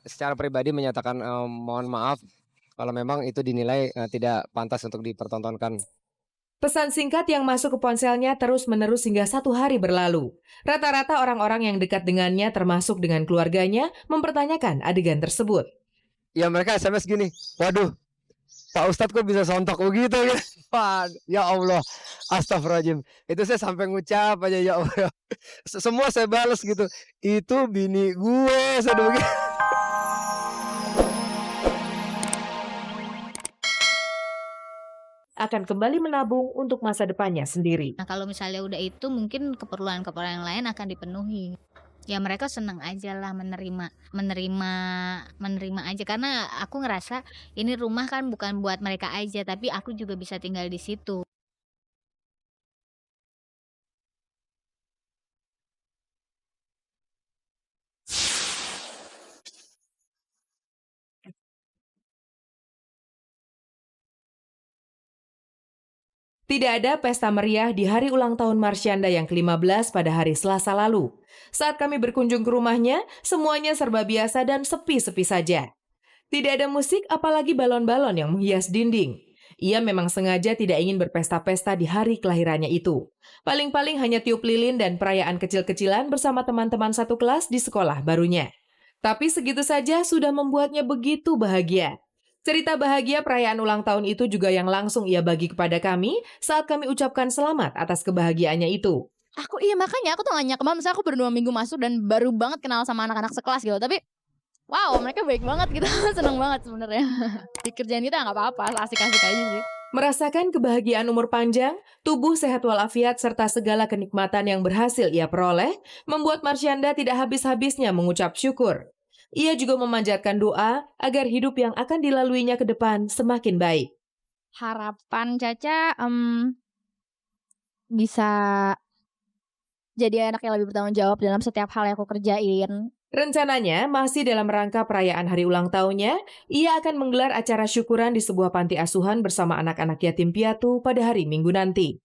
secara pribadi menyatakan, mohon maaf kalau memang itu dinilai, tidak pantas untuk dipertontonkan. Pesan singkat yang masuk ke ponselnya terus-menerus hingga 1 hari berlalu. Rata-rata orang-orang yang dekat dengannya termasuk dengan keluarganya mempertanyakan adegan tersebut. Ya mereka SMS gini, "Waduh, Pak Ustadz kok bisa sontak begitu ya?" Wah, ya Allah, astagfirullahaladzim. Itu saya sampai ngucap aja, ya Allah. Semua saya bales gitu, "Itu bini gue," saya udah begitu. Akan kembali menabung untuk masa depannya sendiri. Nah, kalau misalnya udah itu mungkin keperluan-keperluan yang lain akan dipenuhi. Ya mereka senang aja lah menerima aja karena aku ngerasa ini rumah kan bukan buat mereka aja tapi aku juga bisa tinggal di situ. Tidak ada pesta meriah di hari ulang tahun Marsyanda yang ke-15 pada hari Selasa lalu. Saat kami berkunjung ke rumahnya, semuanya serba biasa dan sepi-sepi saja. Tidak ada musik apalagi balon-balon yang menghias dinding. Ia memang sengaja tidak ingin berpesta-pesta di hari kelahirannya itu. Paling-paling hanya tiup lilin dan perayaan kecil-kecilan bersama teman-teman satu kelas di sekolah barunya. Tapi segitu saja sudah membuatnya begitu bahagia. Cerita bahagia perayaan ulang tahun itu juga yang langsung ia bagi kepada kami saat kami ucapkan selamat atas kebahagiaannya itu. Makanya aku tuh nanya kemarin, misalnya aku baru 2 minggu masuk dan baru banget kenal sama anak-anak sekelas gitu. Tapi wow, mereka baik banget gitu. Seneng banget sebenarnya. Dikerjain kita nggak apa-apa, asik-asik aja sih. Merasakan kebahagiaan umur panjang, tubuh sehat walafiat serta segala kenikmatan yang berhasil ia peroleh, membuat Marsyanda tidak habis-habisnya mengucap syukur. Ia juga memanjatkan doa agar hidup yang akan dilaluinya ke depan semakin baik. Harapan Caca bisa jadi anak yang lebih bertanggung jawab dalam setiap hal yang aku kerjain. Rencananya, masih dalam rangka perayaan hari ulang tahunnya, ia akan menggelar acara syukuran di sebuah panti asuhan bersama anak-anak yatim piatu pada hari Minggu nanti.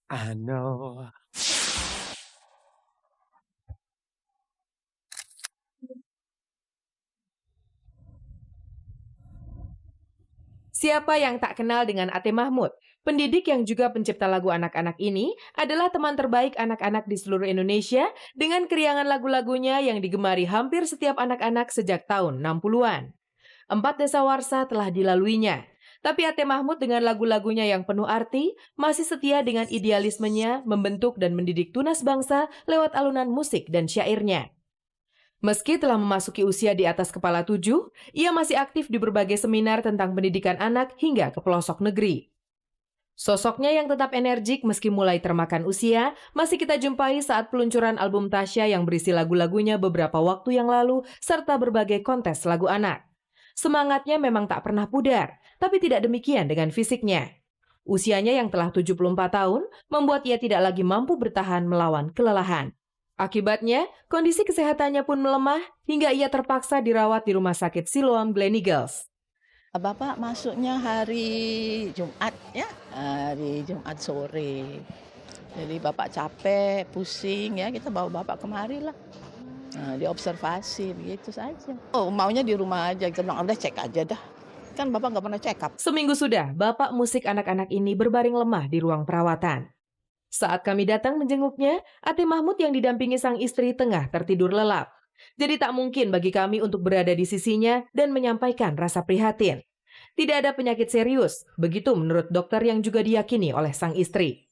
I know. Siapa yang tak kenal dengan Ate Mahmud? Pendidik yang juga pencipta lagu anak-anak ini adalah teman terbaik anak-anak di seluruh Indonesia dengan keriangan lagu-lagunya yang digemari hampir setiap anak-anak sejak tahun 60-an. 4 dasawarsa telah dilaluinya. Tapi Ate Mahmud dengan lagu-lagunya yang penuh arti masih setia dengan idealismenya membentuk dan mendidik tunas bangsa lewat alunan musik dan syairnya. Meski telah memasuki usia di atas kepala 7, ia masih aktif di berbagai seminar tentang pendidikan anak hingga ke pelosok negeri. Sosoknya yang tetap energik meski mulai termakan usia, masih kita jumpai saat peluncuran album Tasya yang berisi lagu-lagunya beberapa waktu yang lalu, serta berbagai kontes lagu anak. Semangatnya memang tak pernah pudar, tapi tidak demikian dengan fisiknya. Usianya yang telah 74 tahun, membuat ia tidak lagi mampu bertahan melawan kelelahan. Akibatnya, kondisi kesehatannya pun melemah hingga ia terpaksa dirawat di Rumah Sakit Siloam Gleneagles. Bapak masuknya hari Jumat ya, hari Jumat sore. Jadi Bapak capek, pusing ya, kita bawa Bapak kemari lah. Nah, diobservasi begitu saja. Oh, maunya di rumah aja, kita bilang udah cek aja dah. Kan Bapak nggak pernah check up. Seminggu sudah, bapak musik anak-anak ini berbaring lemah di ruang perawatan. Saat kami datang menjenguknya, Ate Mahmud yang didampingi sang istri tengah tertidur lelap. Jadi tak mungkin bagi kami untuk berada di sisinya dan menyampaikan rasa prihatin. Tidak ada penyakit serius, begitu menurut dokter yang juga diyakini oleh sang istri.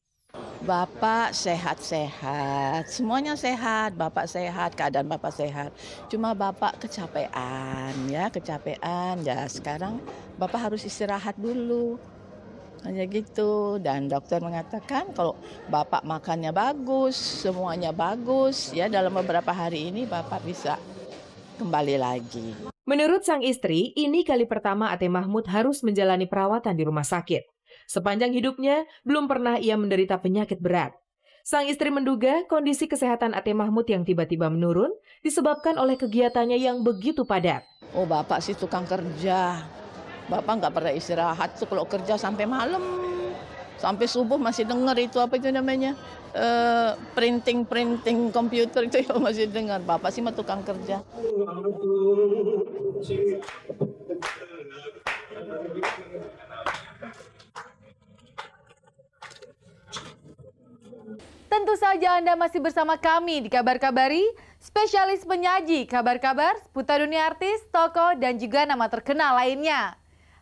Bapak sehat-sehat, semuanya sehat, Bapak sehat, keadaan Bapak sehat. Cuma Bapak kecapean ya, sekarang Bapak harus istirahat dulu. Hanya gitu, dan dokter mengatakan kalau Bapak makannya bagus, semuanya bagus, ya dalam beberapa hari ini Bapak bisa kembali lagi. Menurut sang istri, ini kali pertama Ate Mahmud harus menjalani perawatan di rumah sakit. Sepanjang hidupnya, belum pernah ia menderita penyakit berat. Sang istri menduga kondisi kesehatan Ate Mahmud yang tiba-tiba menurun disebabkan oleh kegiatannya yang begitu padat. Oh, Bapak sih tukang kerja. Bapak nggak pernah istirahat tuh kalau kerja sampai malam. Sampai subuh masih dengar itu apa itu namanya printing komputer itu ya masih dengar. Bapak sih mah tukang kerja. Tentu saja Anda masih bersama kami di Kabar Kabari, spesialis penyaji kabar-kabar seputar dunia artis, tokoh, dan juga nama terkenal lainnya.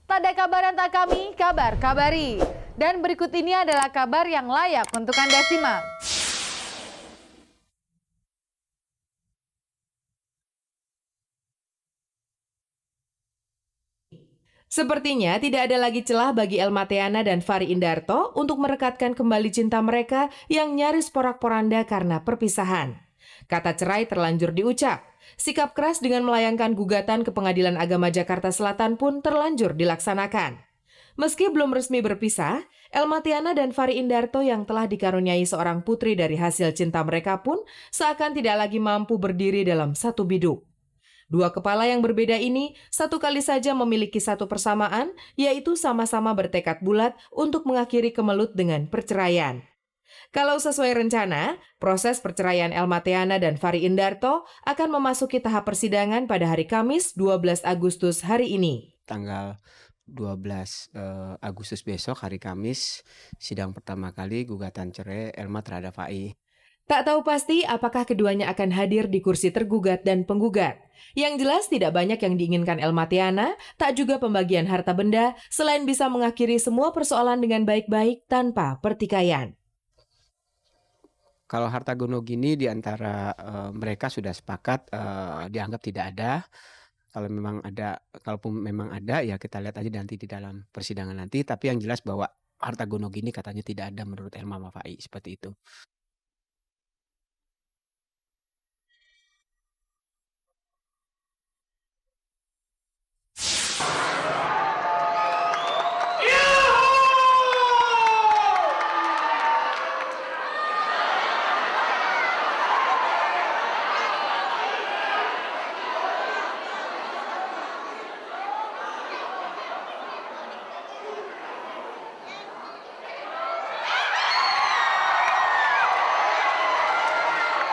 Tak ada kabar yang tak kami, Kabar Kabari. Dan berikut ini adalah kabar yang layak untuk Anda simak. Sepertinya tidak ada lagi celah bagi Elma Theana dan Fary Indarto untuk merekatkan kembali cinta mereka yang nyaris porak-poranda karena perpisahan. Kata cerai terlanjur diucap. Sikap keras dengan melayangkan gugatan ke Pengadilan Agama Jakarta Selatan pun terlanjur dilaksanakan. Meski belum resmi berpisah, Elma Theana dan Fary Indarto yang telah dikaruniai seorang putri dari hasil cinta mereka pun seakan tidak lagi mampu berdiri dalam satu biduk. Dua kepala yang berbeda ini satu kali saja memiliki satu persamaan, yaitu sama-sama bertekad bulat untuk mengakhiri kemelut dengan perceraian. Kalau sesuai rencana, proses perceraian Elma Theana dan Fary Indarto akan memasuki tahap persidangan pada hari Kamis 12 Agustus hari ini. Tanggal 12 Agustus besok hari Kamis, sidang pertama kali gugatan cerai Elma terhadap Fai. Tak tahu pasti apakah keduanya akan hadir di kursi tergugat dan penggugat. Yang jelas tidak banyak yang diinginkan Elma Theana, tak juga pembagian harta benda, selain bisa mengakhiri semua persoalan dengan baik-baik tanpa pertikaian. Kalau harta gono gini di antara mereka sudah sepakat dianggap tidak ada. Kalau memang ada, kalaupun memang ada ya kita lihat aja nanti di dalam persidangan nanti. Tapi yang jelas bahwa harta gono gini katanya tidak ada menurut Elma sama Fai, seperti itu.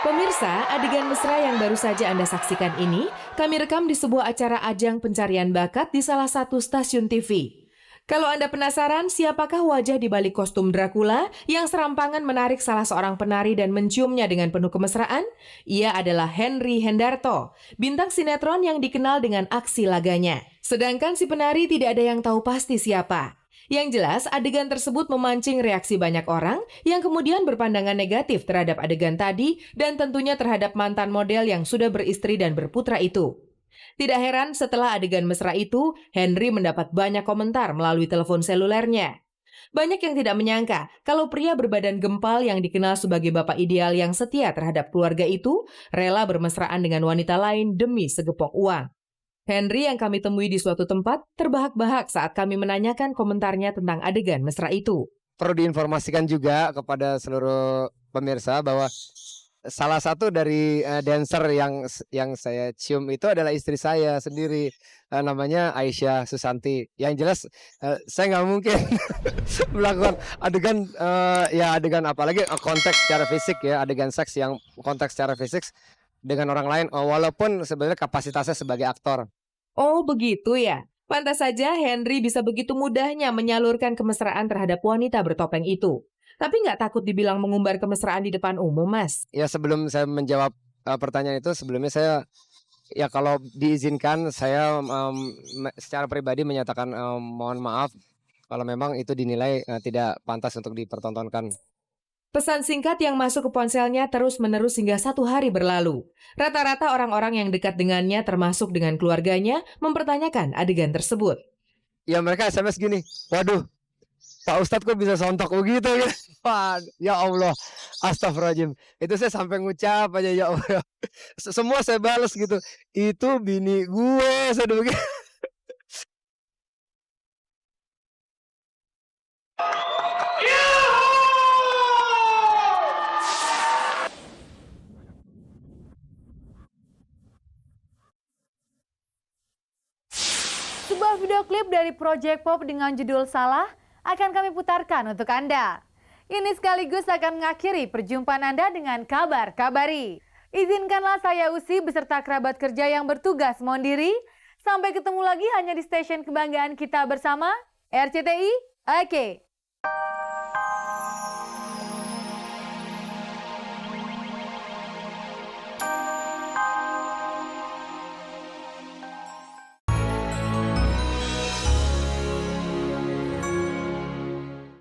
Pemirsa, adegan mesra yang baru saja Anda saksikan ini, kami rekam di sebuah acara ajang pencarian bakat di salah satu stasiun TV. Kalau Anda penasaran siapakah wajah di balik kostum Dracula yang serampangan menarik salah seorang penari dan menciumnya dengan penuh kemesraan? Ia adalah Henry Hendarto, bintang sinetron yang dikenal dengan aksi laganya. Sedangkan si penari tidak ada yang tahu pasti siapa. Yang jelas, adegan tersebut memancing reaksi banyak orang yang kemudian berpandangan negatif terhadap adegan tadi dan tentunya terhadap mantan model yang sudah beristri dan berputra itu. Tidak heran setelah adegan mesra itu, Henry mendapat banyak komentar melalui telepon selulernya. Banyak yang tidak menyangka kalau pria berbadan gempal yang dikenal sebagai bapak ideal yang setia terhadap keluarga itu rela bermesraan dengan wanita lain demi segepok uang. Henry yang kami temui di suatu tempat terbahak-bahak saat kami menanyakan komentarnya tentang adegan mesra itu. Perlu diinformasikan juga kepada seluruh pemirsa bahwa salah satu dari dancer yang saya cium itu adalah istri saya sendiri, namanya Aisyah Susanti. Yang jelas saya nggak mungkin melakukan adegan adegan apalagi konteks secara fisik ya, adegan seks yang konteks secara fisik dengan orang lain, walaupun sebenarnya kapasitasnya sebagai aktor. Oh begitu ya. Pantas saja Henry bisa begitu mudahnya menyalurkan kemesraan terhadap wanita bertopeng itu. Tapi nggak takut dibilang mengumbar kemesraan di depan umum, Mas? Ya sebelum saya menjawab pertanyaan itu, sebelumnya saya ya kalau diizinkan saya secara pribadi menyatakan mohon maaf kalau memang itu dinilai tidak pantas untuk dipertontonkan. Pesan singkat yang masuk ke ponselnya terus-menerus hingga 1 hari berlalu. Rata-rata orang-orang yang dekat dengannya termasuk dengan keluarganya mempertanyakan adegan tersebut. Ya mereka SMS gini, waduh Pak Ustadz kok bisa sontok begitu ya? Wah, ya Allah, astagfirullahaladzim. Itu saya sampai ngucap aja ya Allah. Semua saya balas gitu. Itu bini gue, saya begitu. Sebuah video klip dari Project Pop dengan judul Salah akan kami putarkan untuk Anda. Ini sekaligus akan mengakhiri perjumpaan Anda dengan Kabar Kabari. Izinkanlah saya Usi beserta kerabat kerja yang bertugas mohon diri. Sampai ketemu lagi hanya di stasiun kebanggaan kita bersama, RCTI. Oke.